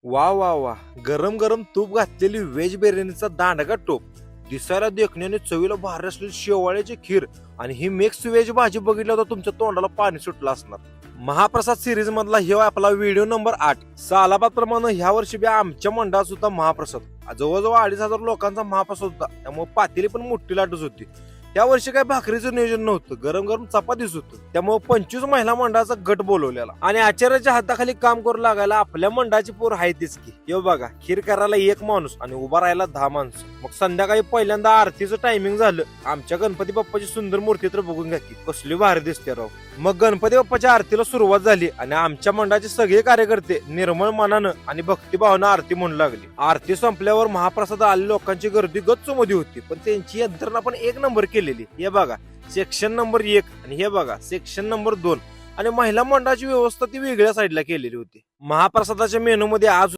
वा वा वा, गरम गरम तूप घातलेली व्हेज बिर्याणीचा दांडगा टोप, दिसायला देखण्याने चवीला भारी असलेली शेवाळ्याची खीर आणि ही मिक्स व्हेज भाजी बघितल्यावर तर तुमच्या तोंडाला पाणी सुटलं असणार. महाप्रसाद सिरीज मधला हे आपला व्हिडिओ नंबर 8. सालाबादप्रमाणे ह्या वर्षी बी आमच्या मंडळात सुद्धा महाप्रसाद जवळजवळ 2,500 लोकांचा महाप्रसाद होता. त्यामुळे पातेली पण मोठी लाटच होती. त्या वर्षी काही भाकरीचं नियोजन नव्हतं, गरम गरम चपातीच होतं. त्यामुळे 25 महिला मंडळाचा गट बोलवलेला आणि आचार्याच्या हाताखाली काम करू लागायला आपल्या मंडळाची पोर आहे तीच की. हे बघा, खीर करायला 1 माणूस आणि उभा राहायला 10 माणसं. मग संध्याकाळी पहिल्यांदा आरतीचं टायमिंग झालं. आमच्या गणपती बाप्पाची सुंदर मूर्ती तर बघून घ्या की कसली भारी दिसते राव. मग गणपती बाप्पाच्या आरतीला सुरुवात झाली आणि आमच्या मंडळाचे सगळे कार्यकर्ते निर्मळ मनानं आणि भक्तिभावानं आरती म्हणू लागली. आरती संपल्यावर महाप्रसाद आलेल्या लोकांची गर्दी गच्च मध्ये होती, पण त्यांची यंत्रणा पण 1 नंबर केलेली. हे बघा, सेक्शन नंबर 1 आणि हे बघा सेक्शन नंबर 2 आणि महिला मंडळाची व्यवस्था ती वेगळ्या साईडला केलेली होती. महाप्रसादाच्या मेनू मध्ये आज